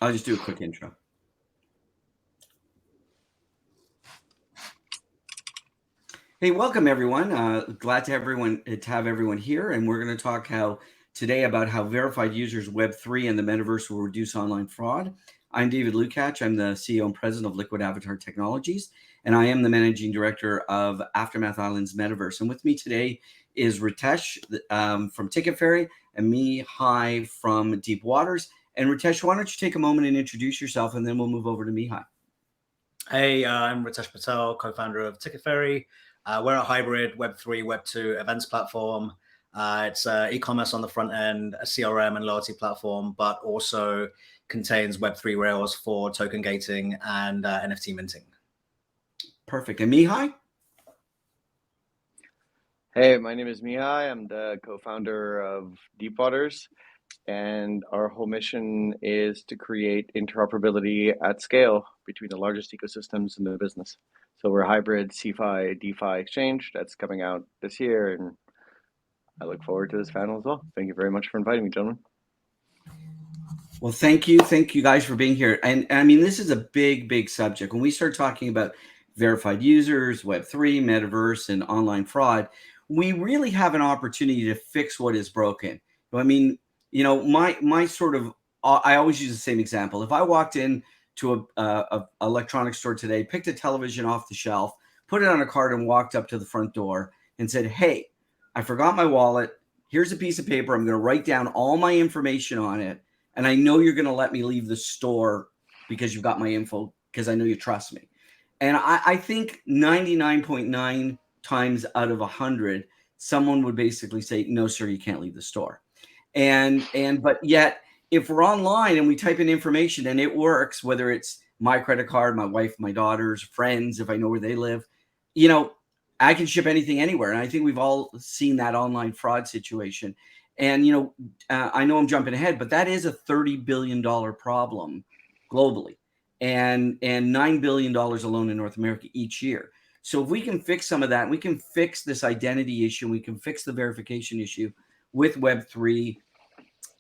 I'll just do a quick intro. Hey, welcome everyone. Glad to have everyone here, and we're going to talk today about how verified users Web3 and the Metaverse will reduce online fraud. I'm David Lucatch. I'm the CEO and president of Liquid Avatar Technologies, and I am the managing director of Aftermath Island's Metaverse. And with me today is Ritesh from Ticket Ferry and Mihai from Deepwaters. And Ritesh, why don't you take a moment and introduce yourself, and then we'll move over to Mihai. Hey, I'm Ritesh Patel, co-founder of Ticket Ferry. We're a hybrid Web3, Web2 events platform. It's e-commerce on the front end, a CRM and loyalty platform, but also contains Web3 rails for token gating and NFT minting. Perfect. And Mihai? Hey, my name is Mihai. I'm the co-founder of Deepwaters, and our whole mission is to create interoperability at scale between the largest ecosystems in the business. So we're a hybrid CeFi DeFi exchange that's coming out this year, and I look forward to this panel as well. Thank you very much for inviting me, gentlemen. Well, thank you guys for being here. And I mean, this is a big subject. When we start talking about verified users, Web3, Metaverse, and online fraud, we really have an opportunity to fix what is broken. I mean, you know, my sort of, I always use the same example. If I walked in to a electronics store today, picked a television off the shelf, put it on a cart and walked up to the front door and said, hey, I forgot my wallet. Here's a piece of paper. I'm going to write down all my information on it. And I know you're going to let me leave the store because you've got my info, because I know you trust me. And I think 99.9 times out of 100, someone would basically say, no, sir, you can't leave the store. But yet, if we're online and we type in information and it works, whether it's my credit card, my wife, my daughters, friends, if I know where they live, you know, I can ship anything anywhere. And I think we've all seen that online fraud situation. And, you know, I know I'm jumping ahead, but that is a $30 billion problem globally, and $9 billion alone in North America each year. So if we can fix some of that, we can fix this identity issue, we can fix the verification issue with Web3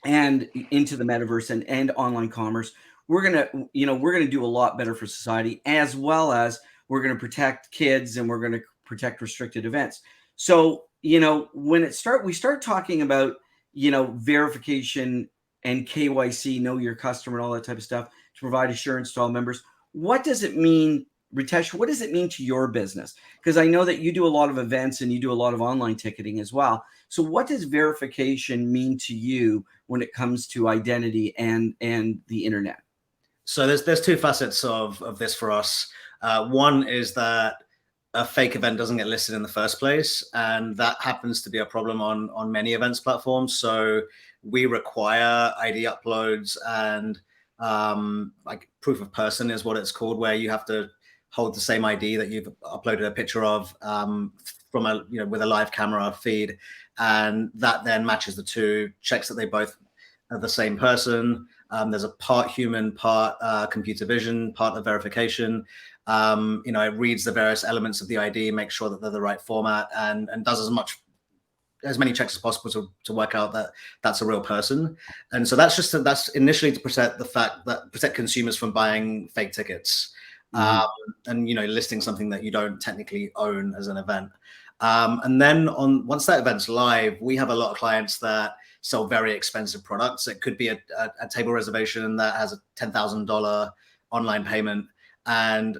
and into the Metaverse and online commerce, we're gonna do a lot better for society, as well as we're gonna protect kids and we're gonna protect restricted events. So, you know, when we start talking about, you know, verification and KYC, know your customer, and all that type of stuff to provide assurance to all members, what does it mean, Ritesh? What does it mean to your business? Because I know that you do a lot of events and you do a lot of online ticketing as well. So what does verification mean to you when it comes to identity and the internet? So there's two facets of this for us. One is that a fake event doesn't get listed in the first place, and that happens to be a problem on many events platforms. So we require ID uploads and like proof of person is what it's called, where you have to hold the same ID that you've uploaded a picture of from a, you know, with a live camera feed, and that then matches the two, checks that they both are the same person. There's a part human, part computer vision, part of verification. You know, it reads the various elements of the ID, makes sure that they're the right format, and does as many checks as possible to work out that that's a real person. And so that's initially to protect consumers from buying fake tickets. And, you know, listing something that you don't technically own as an event. And then once that event's live, we have a lot of clients that sell very expensive products. It could be a table reservation that has a $10,000 online payment. And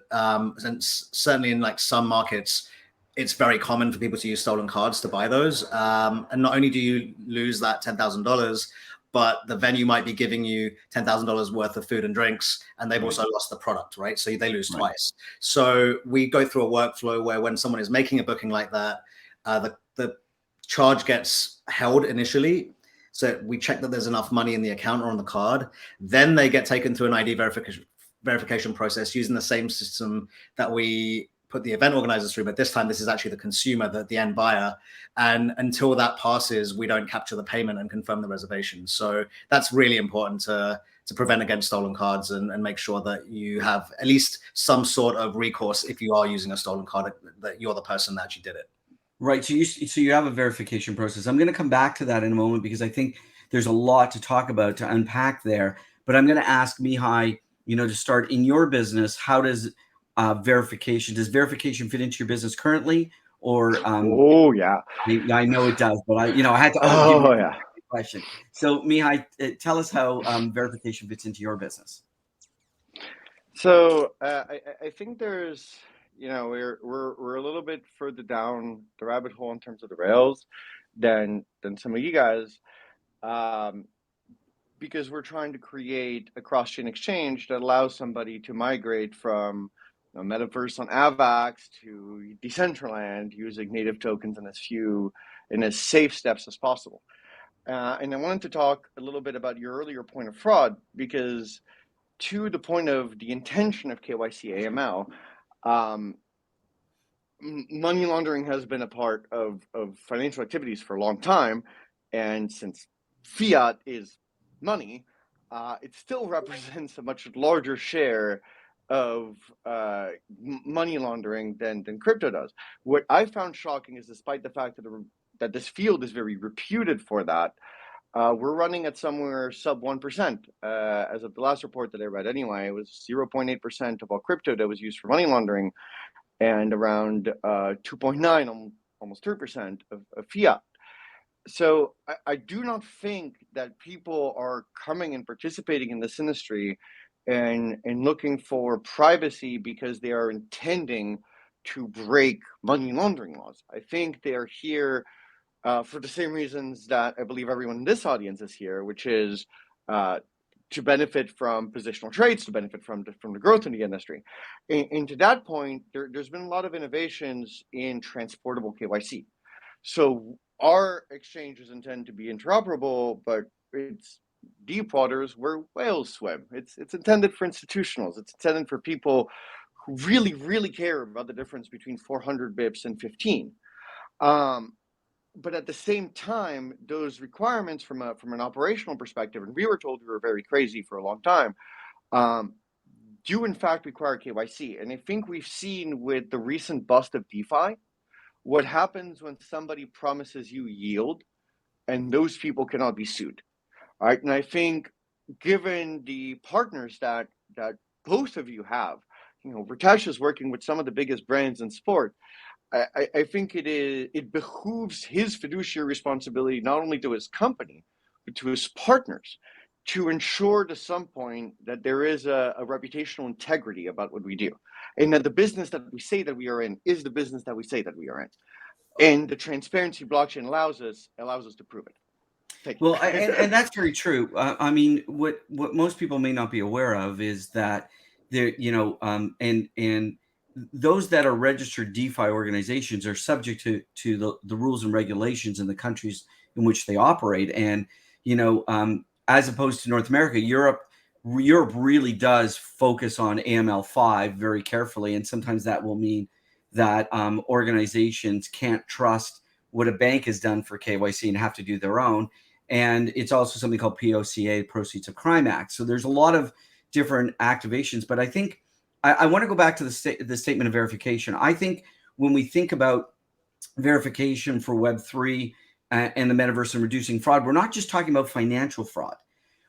certainly in like some markets, it's very common for people to use stolen cards to buy those. And not only do you lose that $10,000, but the venue might be giving you $10,000 worth of food and drinks, and they've also lost the product, right? So they lose twice. So we go through a workflow where when someone is making a booking like that, the charge gets held initially. So we check that there's enough money in the account or on the card. Then they get taken through an ID verification process using the same system that we put the event organizers through, but this time this is actually the consumer, the end buyer. And until that passes, we don't capture the payment and confirm the reservation. So that's really important to prevent against stolen cards and make sure that you have at least some sort of recourse if you are using a stolen card, that you're the person that actually did it. Right. So you have a verification process. I'm going to come back to that in a moment because I think there's a lot to talk about, to unpack there. But I'm going to ask Mihai, to start in your business. How does verification fit into your business currently? Or Oh yeah. I know it does, but I had to give you a question. So Mihai, tell us how verification fits into your business. So I think there's, we're a little bit further down the rabbit hole in terms of the rails than some of you guys, because we're trying to create a cross-chain exchange that allows somebody to migrate from Metaverse on Avax to Decentraland using native tokens in as safe steps as possible. And I wanted to talk a little bit about your earlier point of fraud, because to the point of the intention of KYC AML, money laundering has been a part of financial activities for a long time. And since fiat is money, it still represents a much larger share of money laundering than crypto does. What I found shocking is, despite the fact that this field is very reputed for that, we're running at somewhere sub 1%. As of the last report that I read anyway, it was 0.8% of all crypto that was used for money laundering, and around 2.9, almost 3% of fiat. So I do not think that people are coming and participating in this industry and looking for privacy because they are intending to break money laundering laws. I think they are here for the same reasons that I believe everyone in this audience is here, which is to benefit from positional trades, to benefit from the growth in the industry. And to that point, there's been a lot of innovations in transportable KYC. So our exchanges intend to be interoperable, but it's Deepwaters where whales swim. It's intended for institutionals. It's intended for people who really, really care about the difference between 400 bips and 15. But at the same time, those requirements from an operational perspective, and we were told we were very crazy for a long time, do in fact require KYC. And I think we've seen with the recent bust of DeFi, what happens when somebody promises you yield and those people cannot be sued. All right. And I think given the partners that both of you have, Ritesh is working with some of the biggest brands in sport. I think it behooves his fiduciary responsibility not only to his company, but to his partners, to ensure to some point that there is a reputational integrity about what we do, and that the business that we say that we are in is the business that we say that we are in, and the transparency blockchain allows us to prove it. Thank you. Well, and that's very true. I mean, what most people may not be aware of is that there, and those that are registered DeFi organizations are subject to the rules and regulations in the countries in which they operate. And, as opposed to North America, Europe really does focus on AML5 very carefully. And sometimes that will mean that organizations can't trust what a bank has done for KYC and have to do their own. And it's also something called POCA, Proceeds of Crime Act. So there's a lot of different activations. But I think I want to go back to the statement of verification. I think when we think about verification for Web3 and the metaverse and reducing fraud, we're not just talking about financial fraud.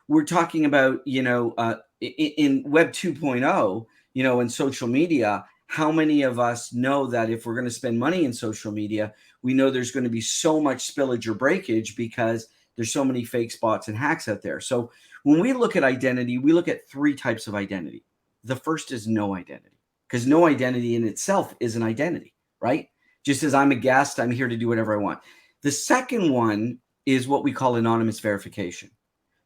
We're talking about, in Web 2.0, in social media, how many of us know that if we're going to spend money in social media, we know there's going to be so much spillage or breakage because there's so many fake spots and hacks out there. So when we look at identity, we look at three types of identity. The first is no identity, because no identity in itself is an identity, right? Just as I'm a guest, I'm here to do whatever I want. The second one is what we call anonymous verification.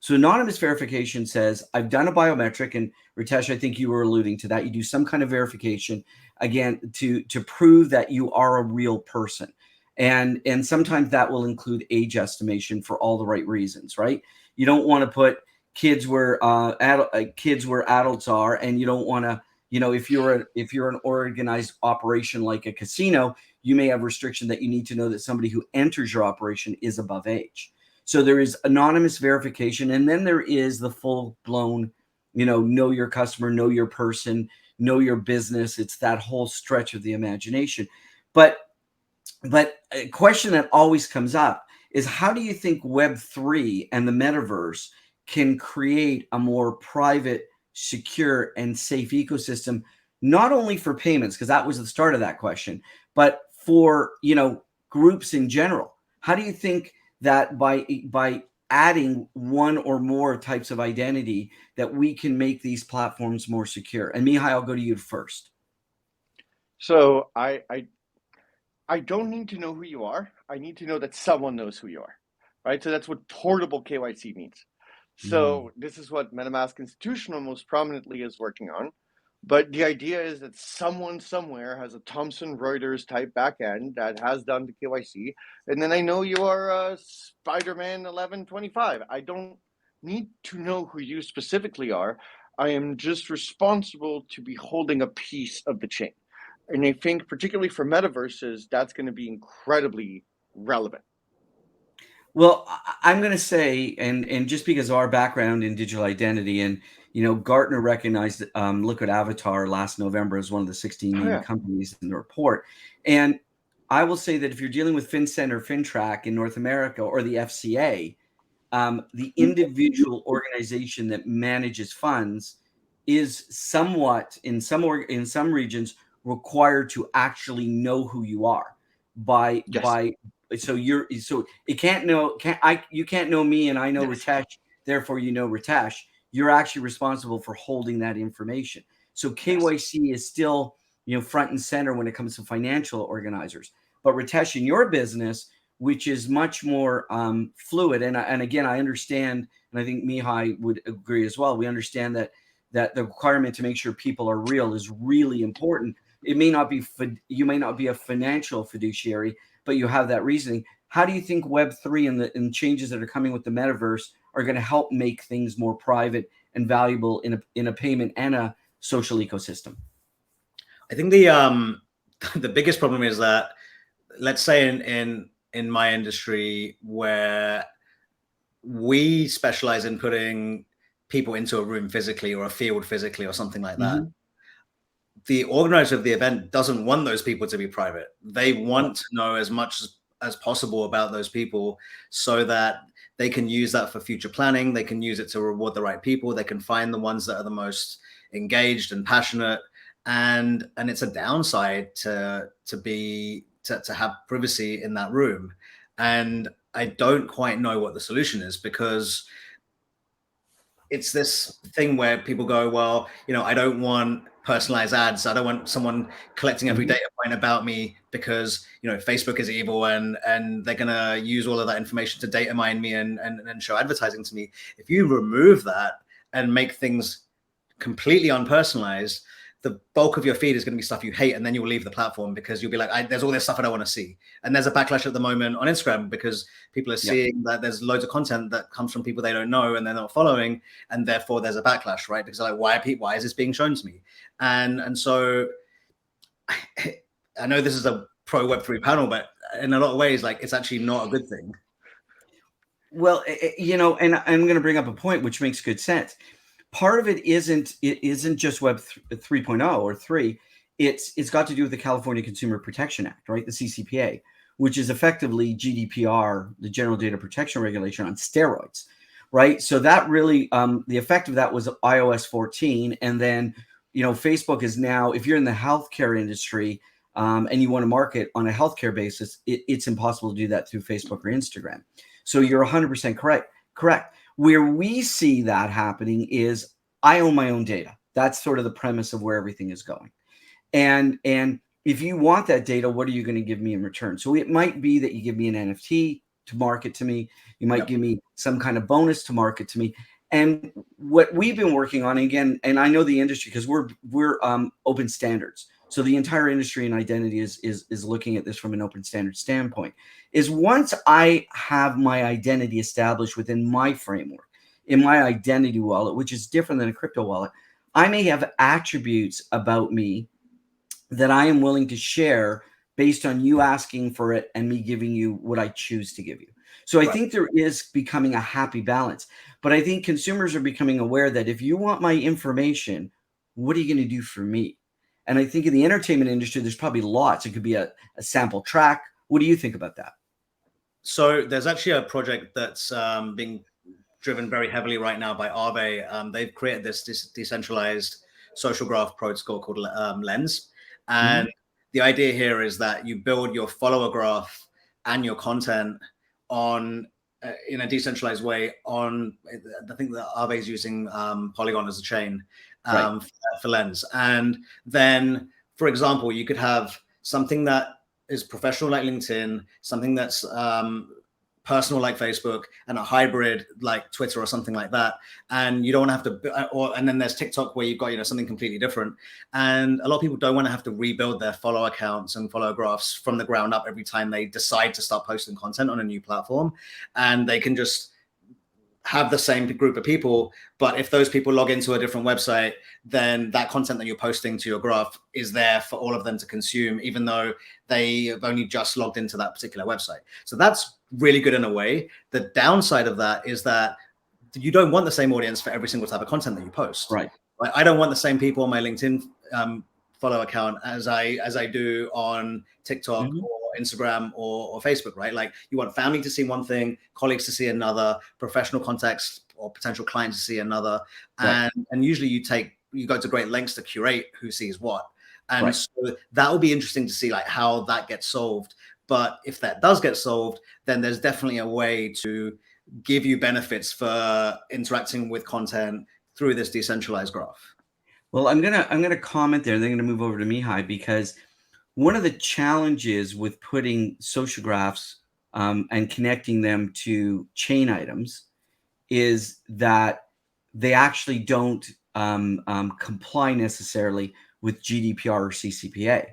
So anonymous verification says, I've done a biometric, and Ritesh, I think you were alluding to that. You do some kind of verification, again, to prove that you are a real person. And sometimes that will include age estimation for all the right reasons, right? You don't want to put kids where adults are, and you don't want to, if you're an organized operation like a casino, you may have restriction that you need to know that somebody who enters your operation is above age. So there is anonymous verification, and then there is the full-blown, know your customer, know your person, know your business. It's that whole stretch of the imagination. But a question that always comes up is, how do you think Web3 and the metaverse can create a more private, secure, and safe ecosystem, not only for payments, because that was the start of that question, but for, groups in general? How do you think that by adding one or more types of identity that we can make these platforms more secure? And Mihai, I'll go to you first. So I don't need to know who you are. I need to know that someone knows who you are, right? So that's what portable KYC means. So this is what MetaMask Institutional most prominently is working on. But the idea is that someone somewhere has a Thomson Reuters type backend that has done the KYC, and then I know you are Spider-Man 1125. I don't need to know who you specifically are. I am just responsible to be holding a piece of the chain. And I think particularly for metaverses, that's going to be incredibly relevant. Well, I'm going to say, and just because of our background in digital identity, and Gartner recognized Liquid Avatar last November as one of the 16 Oh, main yeah. companies in the report. And I will say that if you're dealing with FinCEN or FinTrack in North America, or the FCA, the individual organization that manages funds is somewhat in some regions required to actually know who you are by Yes. by so you can't know me and I know Yes. Ritesh, therefore Ritesh. You're actually responsible for holding that information. So KYC is still front and center when it comes to financial organizers. But Ritesh, in your business, which is much more fluid, and again, I understand, and I think Mihai would agree as well. We understand that the requirement to make sure people are real is really important. It may not be you may not be a financial fiduciary, but you have that reasoning. How do you think Web3 and changes that are coming with the metaverse are going to help make things more private and valuable in a payment and a social ecosystem? I think the biggest problem is that, let's say in my industry, where we specialize in putting people into a room physically or a field physically or something like that. The organizer of the event doesn't want those people to be private. They want to know as much as possible about those people so that they can use that for future planning. They can use it to reward the right people. They can find the ones that are the most engaged and passionate. And it's a downside to have privacy in that room. And I don't quite know what the solution is, because it's this thing where people go, well, I don't want personalized ads. I don't want someone collecting every data point about me, because Facebook is evil and they're gonna use all of that information to data mine me and show advertising to me. If you remove that and make things completely unpersonalized, the bulk of your feed is going to be stuff you hate, and then you'll leave the platform because you'll be like, there's all this stuff I don't want to see. And there's a backlash at the moment on Instagram because people are seeing that there's loads of content that comes from people they don't know and they're not following, and therefore there's a backlash, right? Because they're like, why is this being shown to me? And so I know this is a pro Web3 panel, but in a lot of ways, like, it's actually not a good thing. Well, and I'm going to bring up a point which makes good sense. Part of it isn't just Web 3.0 or 3. It's got to do with the California Consumer Protection Act, right? The CCPA, which is effectively GDPR, the General Data Protection Regulation, on steroids, right? So that really, the effect of that was iOS 14. And then, Facebook is now, if you're in the healthcare industry and you want to market on a healthcare basis, it's impossible to do that through Facebook or Instagram. So you're 100% correct. Where we see that happening is I own my own data. That's sort of the premise of where everything is going. And if you want that data, what are you going to give me in return? So it might be that you give me an NFT to market to me. You might give me some kind of bonus to market to me. And what we've been working on, again, and I know the industry because we're open standards. So the entire industry in identity is looking at this from an open standard standpoint, is once I have my identity established within my framework, in my identity wallet, which is different than a crypto wallet, I may have attributes about me that I am willing to share based on you asking for it and me giving you what I choose to give you. So I think there is becoming a happy balance. But I think consumers are becoming aware that if you want my information, what are you going to do for me? And I think in the entertainment industry, there's probably lots. It could be a sample track. What do you think about that? So there's actually a project that's being driven very heavily right now by Aave. They've created this decentralized social graph protocol called Lens. And the idea here is that you build your follower graph and your content on in a decentralized way on, I think that Aave is using Polygon as a chain for Lens. And then, for example, you could have something that is professional like LinkedIn, something that's personal like Facebook, and a hybrid like Twitter or something like that. And you don't want to have to, and then there's TikTok where you've got, something completely different. And a lot of people don't want to have to rebuild their follow accounts and follow graphs from the ground up every time they decide to start posting content on a new platform. And they can just have the same group of people, but if those people log into a different website, then that content that you're posting to your graph is there for all of them to consume, even though they have only just logged into that particular website. So that's really good in a way. The downside of that is that you don't want the same audience for every single type of content that you post. Right. I don't want the same people on my LinkedIn follow account as I do on TikTok or Instagram or Facebook, right? Like, you want family to see one thing, colleagues to see another, professional contacts or potential clients to see another. And usually you go to great lengths to curate who sees what. And so that will be interesting to see like how that gets solved. But if that does get solved, then there's definitely a way to give you benefits for interacting with content through this decentralized graph. Well, I'm gonna comment there, and then I'm gonna move over to Mihai, because one of the challenges with putting social graphs and connecting them to chain items is that they actually don't comply necessarily with GDPR or CCPA.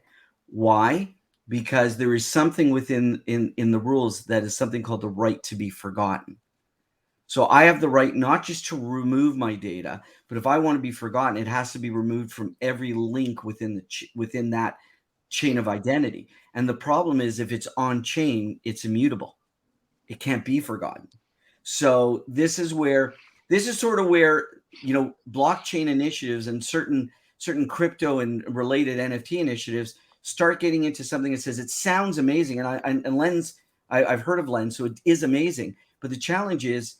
Why? Because there is something within in the rules that is something called the right to be forgotten. So I have the right not just to remove my data, but if I want to be forgotten, it has to be removed from every link within within that chain of identity. And the problem is, if it's on chain, it's immutable. It can't be forgotten. So this is sort of where, blockchain initiatives and certain crypto and related NFT initiatives start getting into something that says it sounds amazing. And Lens, I've heard of Lens, so it is amazing. But the challenge is,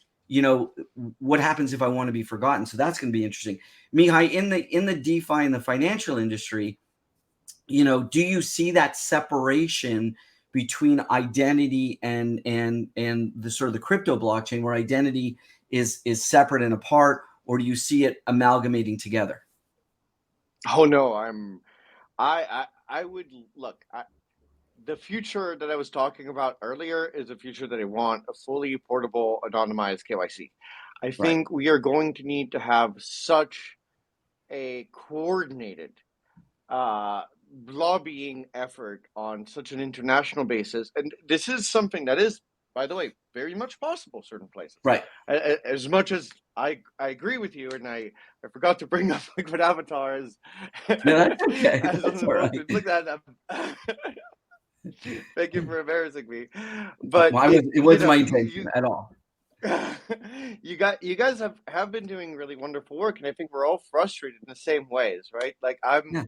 what happens if I want to be forgotten? So that's going to be interesting. Mihai, in the DeFi and the financial industry, do you see that separation between identity and the sort of the crypto blockchain, where identity is separate and apart, or do you see it amalgamating together? Oh no, I would look. The future that I was talking about earlier is a future that I want a fully portable, anonymized KYC. I think we are going to need to have such a coordinated lobbying effort on such an international basis. And this is something that is, by the way, very much possible certain places. Right. As much as I agree with you, and I forgot to bring up liquid avatars. No, that's okay. As That's one all of the right. most, look at that. Thank you for embarrassing me. But it wasn't my intention at all. You guys have been doing really wonderful work, and I think we're all frustrated in the same ways, right? Like I'm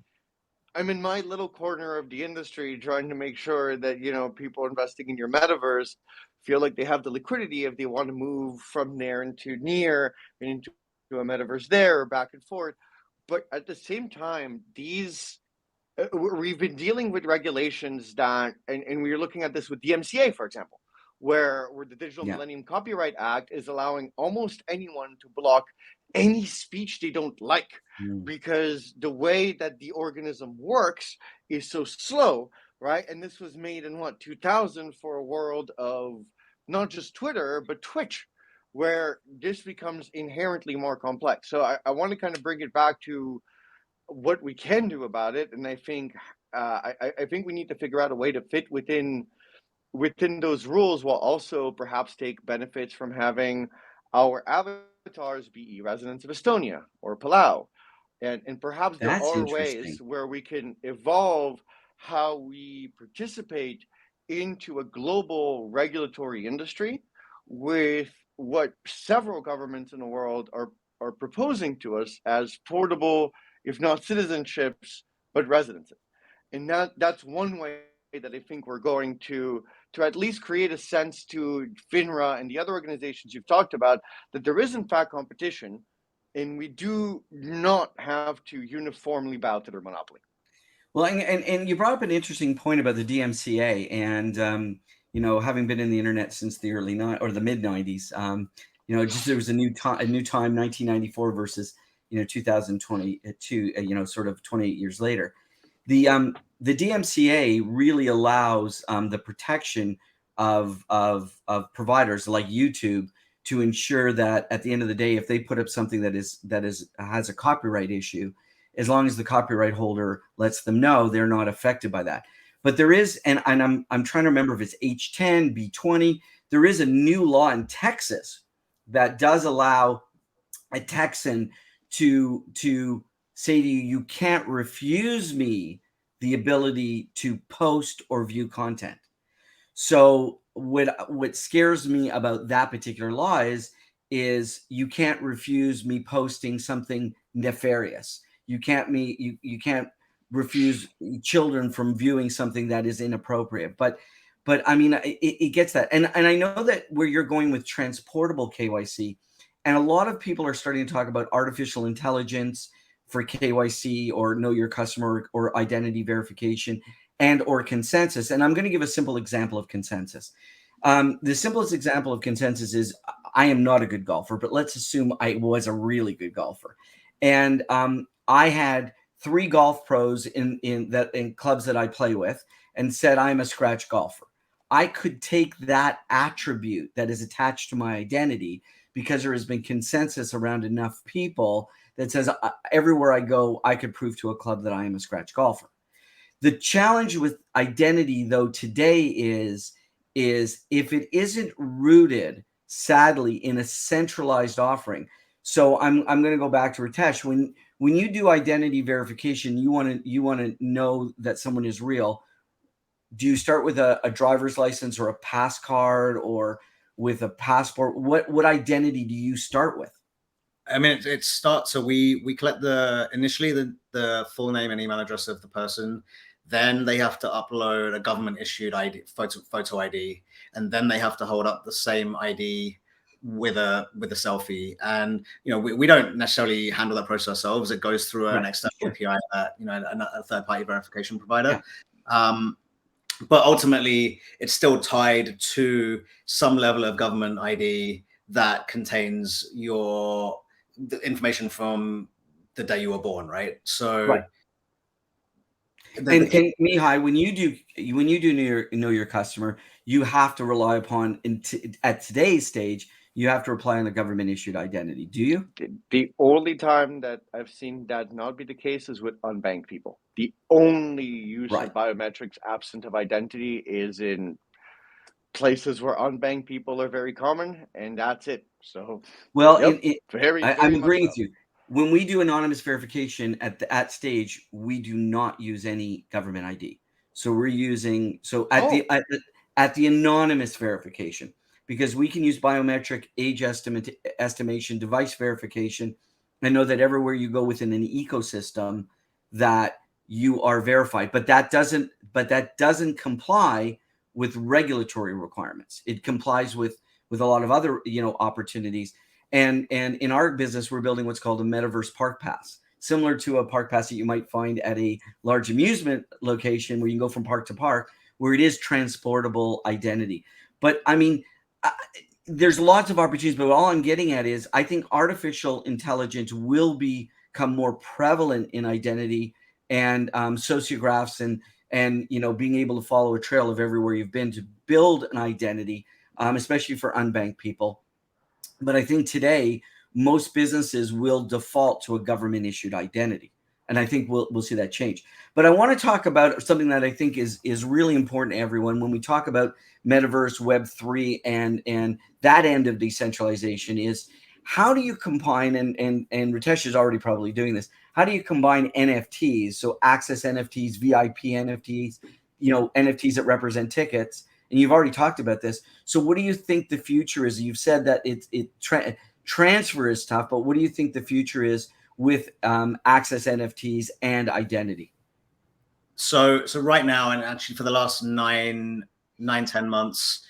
in my little corner of the industry trying to make sure that people investing in your metaverse feel like they have the liquidity if they want to move from there into near and into a metaverse there or back and forth. But at the same time, we've been dealing with regulations that, and we're looking at this with the MCA, for example, where the Digital Millennium Copyright Act is allowing almost anyone to block any speech they don't like, because the way that the organism works is so slow, right? And this was made in 2000 for a world of not just Twitter, but Twitch, where this becomes inherently more complex. So I want to kind of bring it back to what we can do about it, and I think I think we need to figure out a way to fit within those rules, while also perhaps take benefits from having our avatars be residents of Estonia or Palau, and perhaps there That's are interesting. ways where we can evolve how we participate into a global regulatory industry with what several governments in the world are proposing to us as portable, if not citizenships, but residences. And that's one way that I think we're going to at least create a sense to FINRA and the other organizations you've talked about that there is in fact competition, and we do not have to uniformly bow to their monopoly. Well, and you brought up an interesting point about the DMCA, and having been in the internet since the the mid '90s, just there was a new time, 1994 versus 2022, sort of 28 years later. The DMCA really allows the protection of providers like YouTube to ensure that at the end of the day, if they put up something that has a copyright issue, as long as the copyright holder lets them know, they're not affected by that. But there is, and I'm trying to remember if it's H10, B20, there is a new law in Texas that does allow a Texan to say to you, you can't refuse me the ability to post or view content. So what scares me about that particular law is you can't refuse me posting something nefarious. You can't refuse children from viewing something that is inappropriate. But I mean, it gets that. And I know that where you're going with transportable KYC, and a lot of people are starting to talk about artificial intelligence for KYC or know your customer or identity verification and or consensus. And I'm going to give a simple example of consensus. The simplest example of consensus is I am not a good golfer, but let's assume I was a really good golfer. And I had 3 golf pros in clubs that I play with and said I'm a scratch golfer. I could take that attribute that is attached to my identity because there has been consensus around enough people that says everywhere I go, I could prove to a club that I am a scratch golfer. The challenge with identity, though, today is if it isn't rooted, sadly, in a centralized offering. So I'm going to go back to Ritesh. When you do identity verification, you want to know that someone is real. Do you start with a driver's license or a pass card or with a passport? What identity do you start with? I mean, it starts. So we collect initially the full name and email address of the person. Then they have to upload a government issued ID, photo ID, and then they have to hold up the same ID with a selfie. And we don't necessarily handle that process ourselves. It goes through an external API, a third party verification provider. Yeah. But ultimately, it's still tied to some level of government ID that contains the information from the day you were born, right? So, right. And Mihai, when you do know your customer, you have to rely upon at today's stage. You have to rely on a government issued identity. Do you? The only time that I've seen that not be the case is with unbanked people. The only use of biometrics absent of identity is in places where unbanked people are very common, and that's it. So, well, I'm agreeing with you. When we do anonymous verification at stage, we do not use any government ID. So we're using at the anonymous verification, because we can use biometric, age estimation, device verification. I know that everywhere you go within an ecosystem that you are verified, but that doesn't comply with regulatory requirements. It complies with a lot of other opportunities. And in our business, we're building what's called a Metaverse Park Pass, similar to a park pass that you might find at a large amusement location where you can go from park to park, where it is transportable identity. But I mean, there's lots of opportunities, but all I'm getting at is I think artificial intelligence will become more prevalent in identity and sociographs and being able to follow a trail of everywhere you've been to build an identity, especially for unbanked people. But I think today, most businesses will default to a government issued identity. And I think we'll see that change. But I want to talk about something that I think is really important to everyone when we talk about Metaverse, Web3, and that end of decentralization is how do you combine, and Ritesh is already probably doing this, how do you combine NFTs, so access NFTs, VIP NFTs, NFTs that represent tickets, and you've already talked about this. So what do you think the future is? You've said that transfer is tough, but what do you think the future is with access NFTs and identity? So right now, and actually for the last 10 months,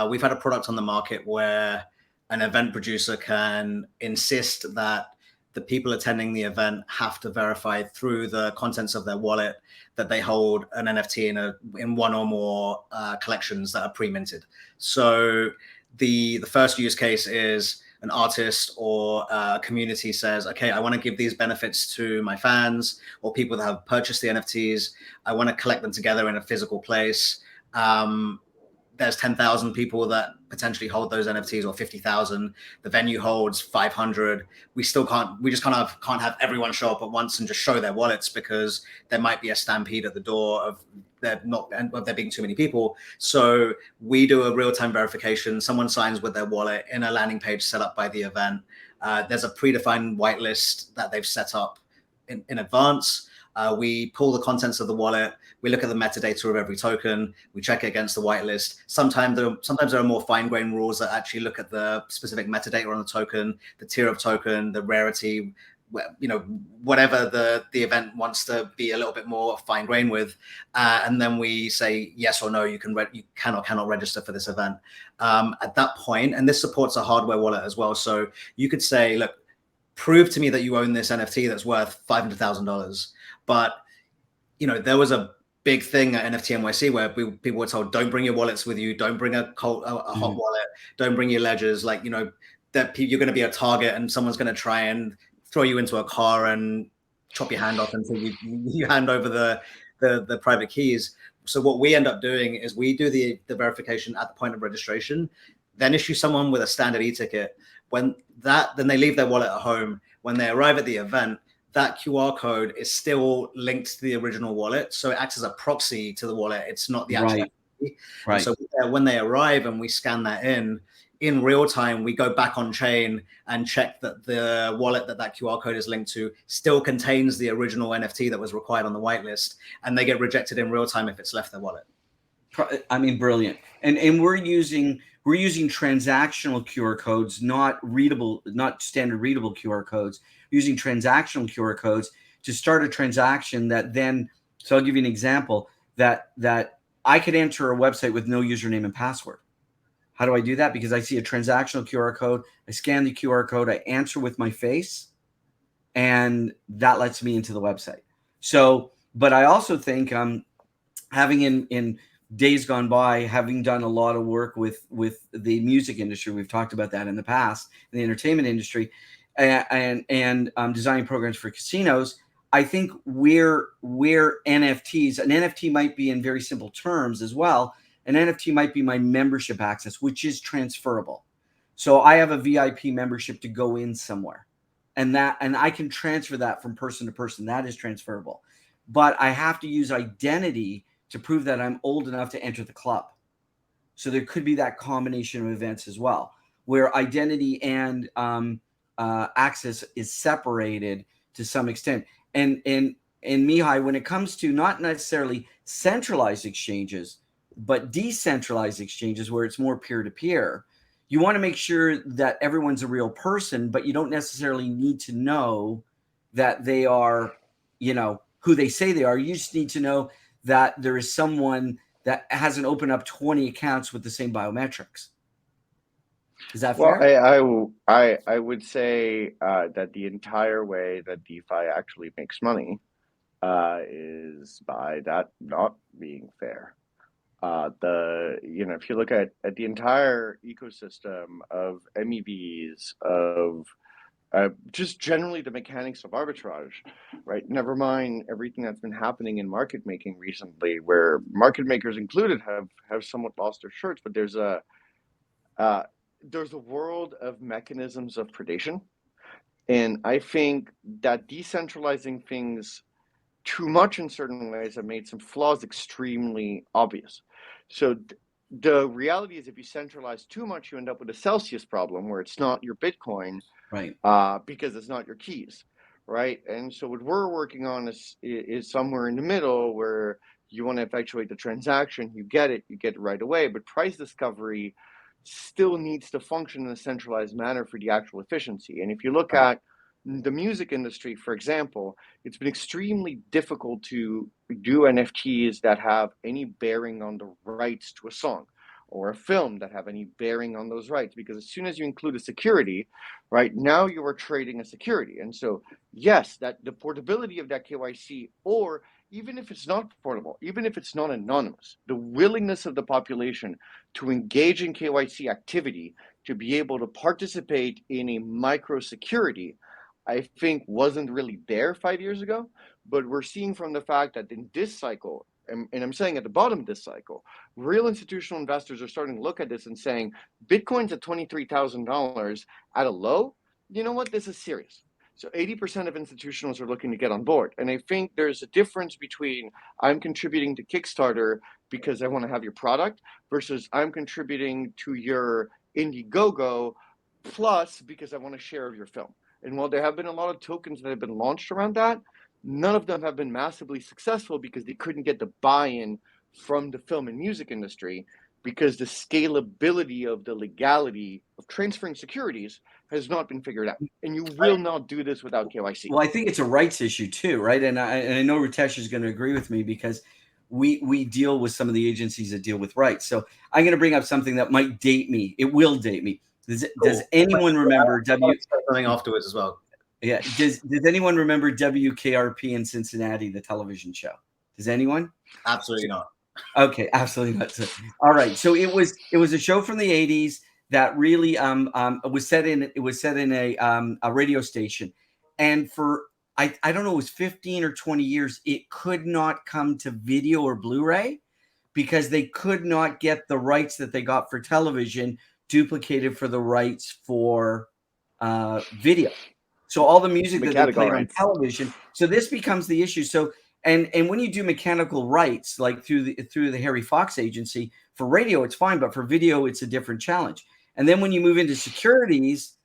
we've had a product on the market where an event producer can insist that the people attending the event have to verify through the contents of their wallet that they hold an NFT in one or more collections that are pre-minted. So the first use case is an artist or a community says, okay, I want to give these benefits to my fans or people that have purchased the NFTs. I want to collect them together in a physical place. There's 10,000 people that potentially hold those NFTs, or 50,000. The venue holds 500. We just can't have everyone show up at once and just show their wallets, because there might be a stampede at the door of there being too many people. So we do a real-time verification. Someone signs with their wallet in a landing page set up by the event. There's a predefined whitelist that they've set up in advance. We pull the contents of the wallet. We look at the metadata of every token. We check it against the whitelist. Sometimes there are more fine-grained rules that actually look at the specific metadata on the token, the tier of token, the rarity, whatever the event wants to be a little bit more fine-grained with. And then we say yes or no, you can or cannot register for this event. At that point, and this supports a hardware wallet as well. So you could say, look, prove to me that you own this NFT that's worth $500,000. But there was a big thing at NFT NYC where people were told, don't bring your wallets with you, don't bring a hot wallet, don't bring your ledgers. That you're going to be a target and someone's going to try and throw you into a car and chop your hand off until you hand over the private keys. So what we end up doing is we do the verification at the point of registration, then issue someone with a standard e-ticket. Then they leave their wallet at home. When they arrive at the event, that QR code is still linked to the original wallet. So it acts as a proxy to the wallet. It's not the actual NFT. Right. So when they arrive and we scan that in real time, we go back on chain and check that the wallet that QR code is linked to still contains the original NFT that was required on the whitelist, and they get rejected in real time if it's left their wallet. I mean, brilliant. And we're using transactional QR codes, not standard readable QR codes. Using transactional QR codes to start a transaction that then, so I'll give you an example, that I could enter a website with no username and password. How do I do that? Because I see a transactional QR code, I scan the QR code, I answer with my face, and that lets me into the website. So, but I also think having in days gone by, having done a lot of work with the music industry, we've talked about that in the past, in the entertainment industry, and designing programs for casinos, I think where NFTs, an NFT might be in very simple terms as well. An NFT might be my membership access, which is transferable. So I have a VIP membership to go in somewhere, and I can transfer that from person to person. That is transferable, but I have to use identity to prove that I'm old enough to enter the club. So there could be that combination of events as well, where identity and access is separated to some extent. And Mihai, when it comes to not necessarily centralized exchanges, but decentralized exchanges where it's more peer-to-peer, you want to make sure that everyone's a real person, but you don't necessarily need to know that they are, who they say they are. You just need to know that there is someone that hasn't opened up 20 accounts with the same biometrics. Is that fair? Well, I would say that the entire way that DeFi actually makes money is by that not being fair. If you look at the entire ecosystem of MEVs, of just generally the mechanics of arbitrage, right? Never mind everything that's been happening in market making recently, where market makers included have somewhat lost their shirts. But there's a world of mechanisms of predation, and I think that decentralizing things too much in certain ways have made some flaws extremely obvious. So the reality is, if you centralize too much, you end up with a Celsius problem where it's not your Bitcoin, right? Because it's not your keys, right? And so what we're working on is somewhere in the middle, where you want to effectuate the transaction, you get it right away, but price discovery still needs to function in a centralized manner for the actual efficiency. And if you look at the music industry, for example, it's been extremely difficult to do NFTs that have any bearing on the rights to a song or a film that have any bearing on those rights, because as soon as you include a security, right, now you are trading a security. And so, yes, that the portability of that KYC, or even if it's not portable, even if it's not anonymous, the willingness of the population to engage in KYC activity, to be able to participate in a micro security, I think wasn't really there 5 years ago. But we're seeing from the fact that in this cycle, and I'm saying at the bottom of this cycle, real institutional investors are starting to look at this and saying, Bitcoin's at $23,000 at a low. You know what? This is serious. So 80% of institutionals are looking to get on board. And I think there's a difference between I'm contributing to Kickstarter because I want to have your product versus I'm contributing to your Indiegogo plus because I want a share of your film. And while there have been a lot of tokens that have been launched around that, none of them have been massively successful because they couldn't get the buy-in from the film and music industry, because the scalability of the legality of transferring securities has not been figured out. And you will not do this without KYC. Well, I think it's a rights issue too, right? And I know Ritesh is going to agree with me because we deal with some of the agencies that deal with rights. So I'm going to bring up something that might date me. It will date me. Does anyone remember something afterwards as well? Yeah. Does anyone remember WKRP in Cincinnati, the television show? Does anyone? Absolutely not. Okay, absolutely not. All right. So it was a show from the 80s that really was set in a radio station, and for I don't know, it was 15 or 20 years, it could not come to video or Blu-ray because they could not get the rights that they got for television duplicated for the rights for video. So all the music that they played on television. So this becomes the issue. So and when you do mechanical rights, like through the Harry Fox agency, for radio it's fine, but for video it's a different challenge. And then when you move into securities,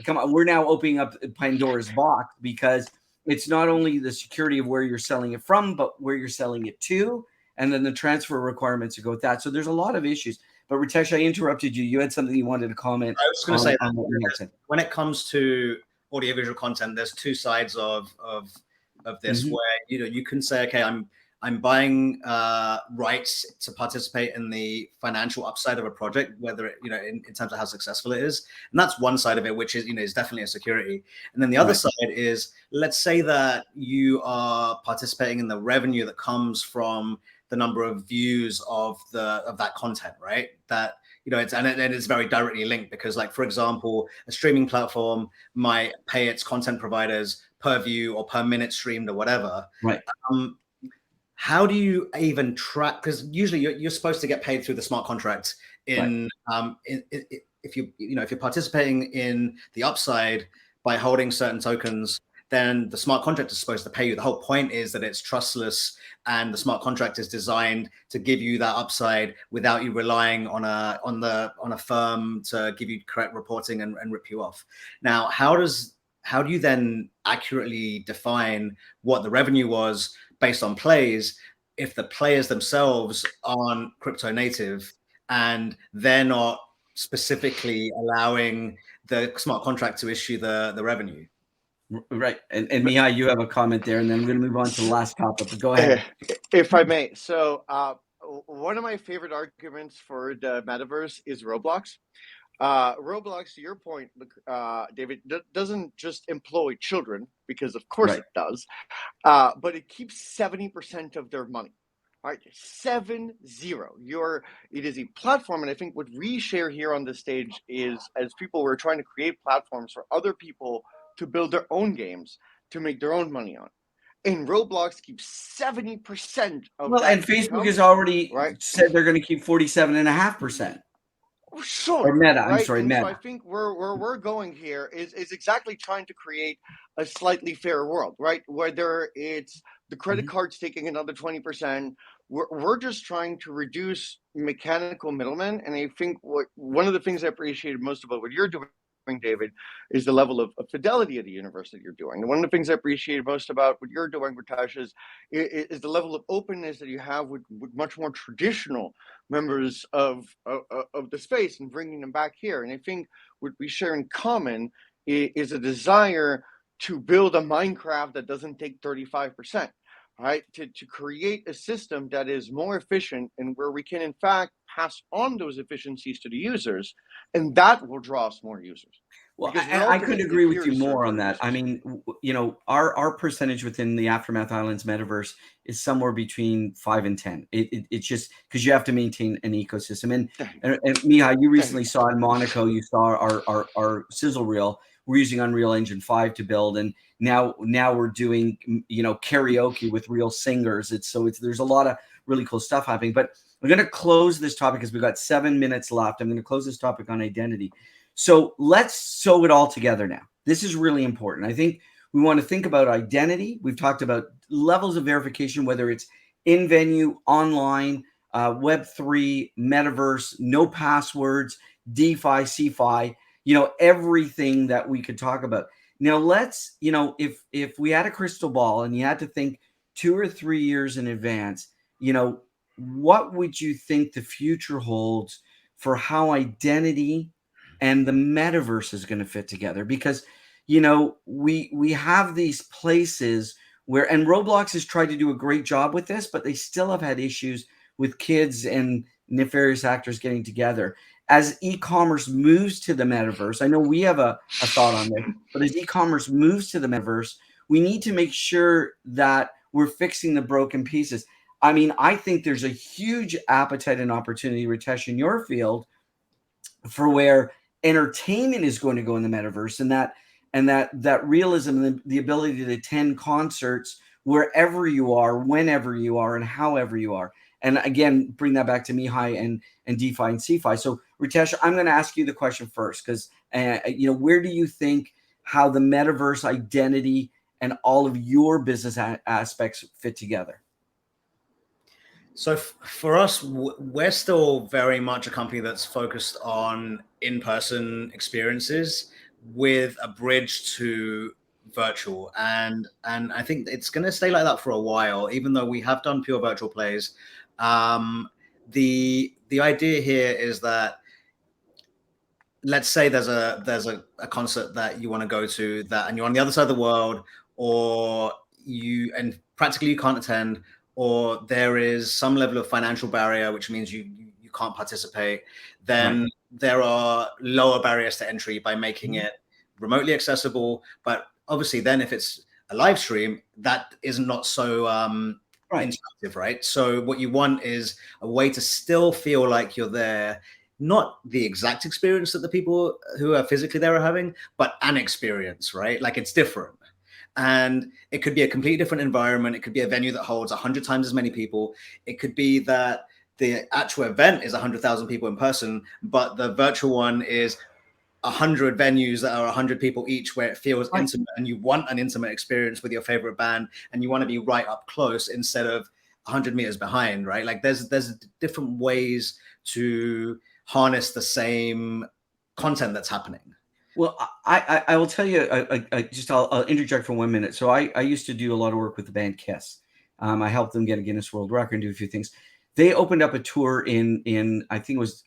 come on, we're now opening up Pandora's box, because it's not only the security of where you're selling it from, but where you're selling it to, and then the transfer requirements to go with that. So there's a lot of issues. But Ritesh, I interrupted you. You had something you wanted to comment. I was going to say that when it comes to audiovisual content, there's two sides of this, where you can say, okay, I'm buying rights to participate in the financial upside of a project, whether it, in terms of how successful it is, and that's one side of it, which is is definitely a security. And then the other side is, let's say that you are participating in the revenue that comes from the number of views of that content, right? That it's very directly linked, because, like, for example, a streaming platform might pay its content providers per view or per minute streamed or whatever. Right. How do you even track? Because usually you're supposed to get paid through the smart contract. If you're participating in the upside by holding certain tokens, then the smart contract is supposed to pay you. The whole point is that it's trustless, and the smart contract is designed to give you that upside without you relying on a firm to give you correct reporting and rip you off. Now, how do you then accurately define what the revenue was based on plays if the players themselves aren't crypto native and they're not specifically allowing the smart contract to issue the revenue? Right. And Mihai, you have a comment there, and then we're going to move on to the last topic. But go ahead. If I may. So one of my favorite arguments for the metaverse is Roblox. Roblox, to your point, David, doesn't just employ children, because of course it does, but it keeps 70% of their money. Right, 70. It is a platform, and I think what we share here on this stage is, as people, we're trying to create platforms for other people to build their own games, to make their own money on. And Roblox keeps 70% of that. And Facebook has already said they're going to keep 47.5%. Sure. Or Meta, right? I'm sorry, and Meta. So I think where we're going here is exactly trying to create a slightly fairer world, right? Whether it's the credit cards taking another 20%, we're just trying to reduce mechanical middlemen. And I think one of the things I appreciated most about what you're doing, David, is the level of fidelity of the universe that you're doing. And one of the things I appreciated most about what you're doing, Ritesh, is the level of openness that you have with much more traditional members of the space, and bringing them back here. And I think what we share in common is a desire to build a Minecraft that doesn't take 35%, right? To create a system that is more efficient and where we can, in fact, pass on those efficiencies to the users, and that will draw us more users. Well, Because we're I couldn't ultimately agree with here you to serve more on our that. I users. mean, our percentage within the Aftermath Islands metaverse is somewhere between 5 and 10. It's just because you have to maintain an ecosystem. And Mihai, you recently saw in Monaco, you saw our sizzle reel. We're using Unreal Engine 5 to build, and now we're doing karaoke with real singers. There's a lot of really cool stuff happening. But we're going to close this topic because we've got 7 minutes left. I'm going to close this topic on identity. So let's sew it all together now. This is really important. I think we want to think about identity. We've talked about levels of verification, whether it's in venue, online, Web3, Metaverse, no passwords, DeFi, CeFi, everything that we could talk about. Now let's, if we had a crystal ball and you had to think 2 or 3 years in advance, what would you think the future holds for how identity and the metaverse is going to fit together? Because we have these places where, and Roblox has tried to do a great job with this, but they still have had issues with kids and nefarious actors getting together. As e-commerce moves to the metaverse, I know we have a thought on this, but as e-commerce moves to the metaverse, we need to make sure that we're fixing the broken pieces. I mean, I think there's a huge appetite and opportunity, Ritesh, in your field for where entertainment is going to go in the metaverse, and that realism and the ability to attend concerts wherever you are, whenever you are, and however you are. And again, bring that back to Mihai and DeFi and CeFi. So Ritesh, I'm going to ask you the question first, because where do you think how the metaverse identity and all of your business aspects fit together? So for us, we're still very much a company that's focused on in-person experiences with a bridge to virtual, and I think it's going to stay like that for a while. Even though we have done pure virtual plays, the idea here is that, let's say there's a concert that you want to go to and you're on the other side of the world, or and practically you can't attend, or there is some level of financial barrier, which means you can't participate, then right. There are lower barriers to entry by making it remotely accessible. But obviously then if it's a live stream, that is not so interactive, right? So what you want is a way to still feel like you're there, not the exact experience that the people who are physically there are having, but an experience, right? Like it's different. And it could be a completely different environment. It could be a venue that holds 100 times as many people. It could be that the actual event is 100,000 people in person, but the virtual one is 100 venues that are 100 people each, where it feels intimate, and you want an intimate experience with your favorite band, and you want to be right up close instead of 100 meters behind, right? Like there's different ways to harness the same content that's happening. Well, I will tell you, I'll interject for 1 minute. So I used to do a lot of work with the band Kiss. I helped them get a Guinness World Record and do a few things. They opened up a tour in I think it was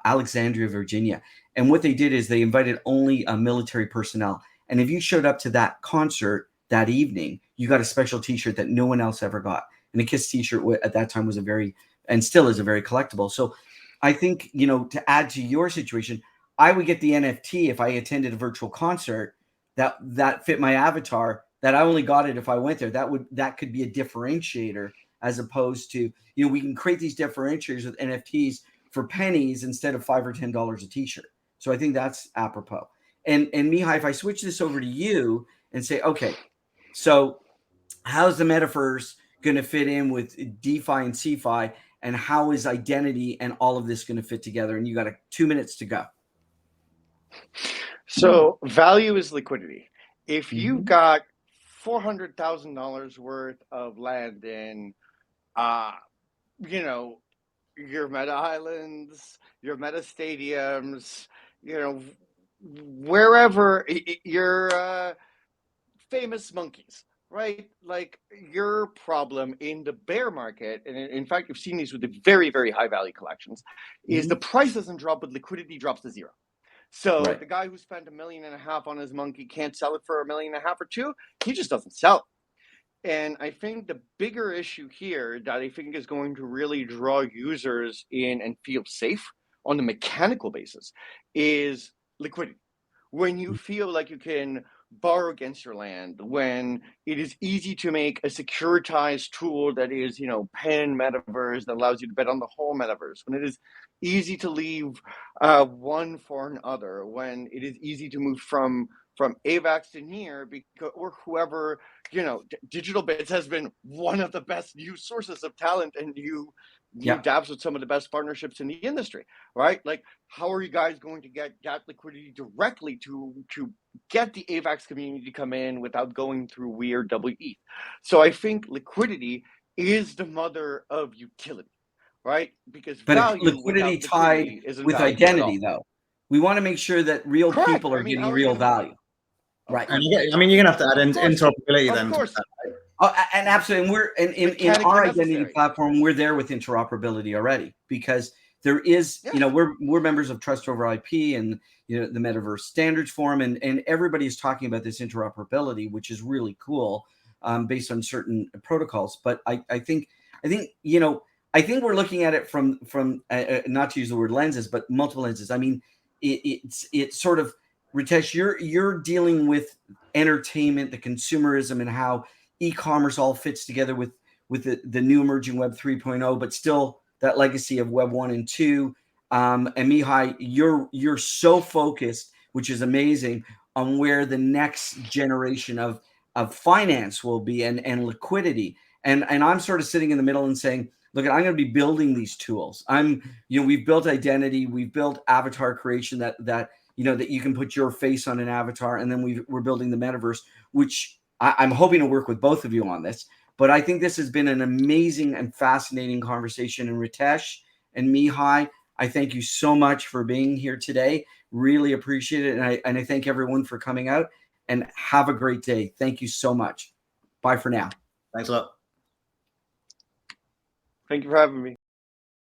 Alexandria, Virginia. And what they did is they invited only military personnel. And if you showed up to that concert that evening, you got a special T-shirt that no one else ever got. And a Kiss T-shirt at that time was and still is a very collectible. So I think, to add to your situation, I would get the NFT if I attended a virtual concert that fit my avatar, that I only got it if I went there. That could be a differentiator, as opposed to, we can create these differentiators with NFTs for pennies instead of $5 or $10 a T-shirt. So I think that's apropos. And Mihai, if I switch this over to you and say, okay, so how's the metaverse going to fit in with DeFi and CeFi, and how is identity and all of this going to fit together? And you got 2 minutes to go. So value is liquidity. If you've got $400,000 worth of land in, your Meta Islands, your Meta Stadiums, wherever your famous monkeys, right? Like your problem in the bear market, and in fact, you've seen these with the very, very high value collections, is the price doesn't drop, but liquidity drops to zero. So Right. the guy who spent $1.5 million on his monkey can't sell it for $1.5 million or $2 million. He just doesn't sell it. And I think the bigger issue here that I think is going to really draw users in and feel safe on the mechanical basis is liquidity. When you feel like you can borrow against your land, when it is easy to make a securitized tool that is, pen metaverse that allows you to bet on the whole metaverse, when it is easy to leave one for another, when it is easy to move from AVAX to near, because or whoever, Digital Bits has been one of the best news sources of talent, and you dabs with some of the best partnerships in the industry, right? Like, how are you guys going to get that liquidity directly to get the AVAX community to come in without going through weird WE? So I think liquidity is the mother of utility, right? Because But it's value liquidity without tied liquidity isn't with valuable at identity, all. though. We want to make sure that real Correct. people are I mean, getting how are you real gonna value. Right. And you're going to have to add in interoperability Of then. course. Oh, and absolutely. And we're in Mechanically our identity necessary. platform, we're there with interoperability already, because there is, we're members of Trust Over IP and the Metaverse Standards Forum, and everybody is talking about this interoperability, which is really cool, based on certain protocols. But I think we're looking at it from not to use the word lenses, but multiple lenses. I mean, it's sort of, Ritesh, you're dealing with entertainment, the consumerism, and how e-commerce all fits together with the new emerging Web 3.0, but still that legacy of Web 1 and 2. And Mihai, you're so focused, which is amazing, on where the next generation of finance will be and liquidity. And I'm sort of sitting in the middle and saying, look, I'm going to be building these tools. We've built identity, we've built avatar creation that you can put your face on an avatar, and then we're building the metaverse, which I'm hoping to work with both of you on this. But I think this has been an amazing and fascinating conversation. And Ritesh and Mihai, I thank you so much for being here today. Really appreciate it. And I thank everyone for coming out, and have a great day. Thank you so much. Bye for now. Thanks a lot. Thank you for having me.